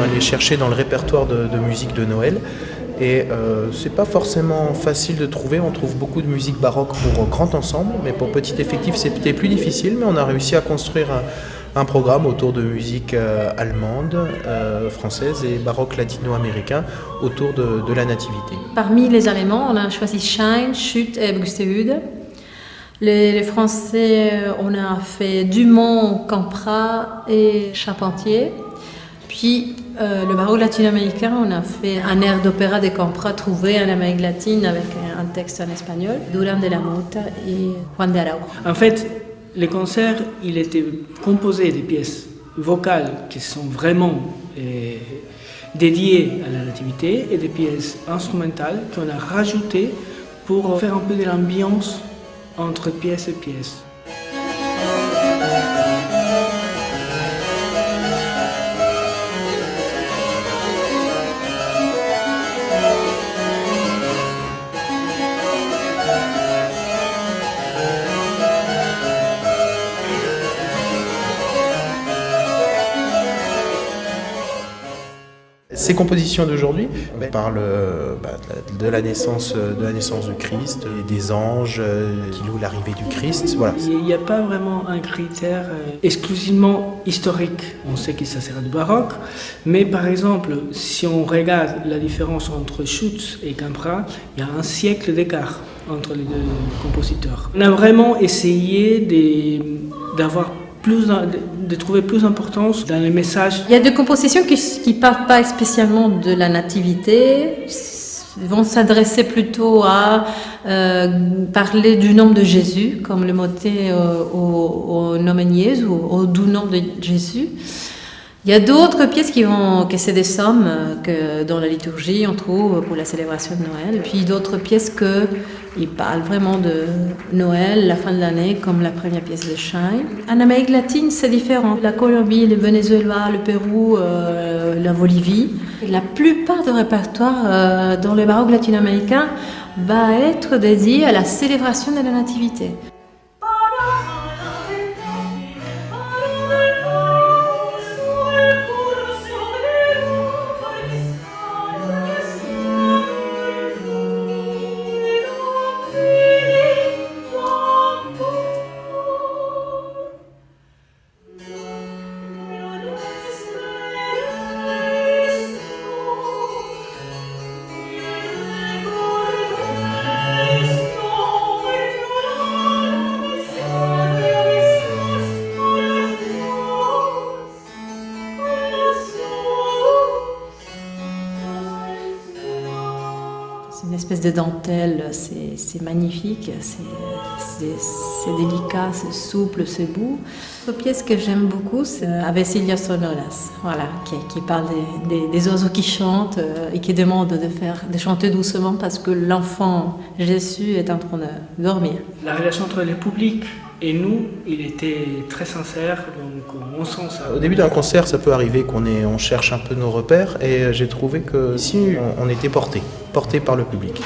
aller chercher dans le répertoire de musique de Noël. Et c'est pas forcément facile de trouver, on trouve beaucoup de musique baroque pour grand ensemble, mais pour petit effectif c'était plus difficile, mais on a réussi à construire un programme autour de musique allemande, française et baroque latino-américain autour de la nativité. Parmi les Allemands, on a choisi Schein, Schütt et Buxtehude. Les Français, on a fait Dumont, Campra et Charpentier. Puis le baroque latino-américain, on a fait un air d'opéra de Campra trouvé en Amérique latine avec un texte en espagnol, Durán de la Mota et Juan de Araujo. En fait, les concerts, il était composé des pièces vocales qui sont vraiment dédiées à la nativité et des pièces instrumentales qu'on a rajoutées pour faire un peu de l'ambiance entre pièce et pièce. Ces compositions d'aujourd'hui parlent de la naissance du Christ, des anges qui louent l'arrivée du Christ. Voilà. Il n'y a pas vraiment un critère exclusivement historique. On sait que ça sert du baroque, mais par exemple, si on regarde la différence entre Schütt et Campra, il y a un siècle d'écart entre les deux compositeurs. On a vraiment essayé de trouver plus d'importance dans les messages. Il y a des compositions qui ne parlent pas spécialement de la nativité, vont s'adresser plutôt à parler du nom de Jésus, comme le motet au Nomen Jesu, au doux nom de Jésus. Il y a d'autres pièces que c'est des sommes que dans la liturgie on trouve pour la célébration de Noël, puis d'autres pièces qui parlent vraiment de Noël, la fin de l'année, comme la première pièce de Schein. En Amérique latine, c'est différent. La Colombie, le Venezuela, le Pérou, la Bolivie. La plupart du répertoire dans le baroque latino-américain va être dédié à la célébration de la nativité. C'est une espèce de dentelle, c'est magnifique, c'est délicat, c'est souple, c'est beau. Une pièce que j'aime beaucoup, c'est Avecillas Sonoras, voilà, qui parle des oiseaux qui chantent et qui demandent de chanter doucement parce que l'enfant Jésus est en train de dormir. La relation entre le public et nous, il était très sincère, donc on sent ça. Au début d'un concert, ça peut arriver qu'on cherche un peu nos repères et j'ai trouvé qu'ici, on était porté par le public.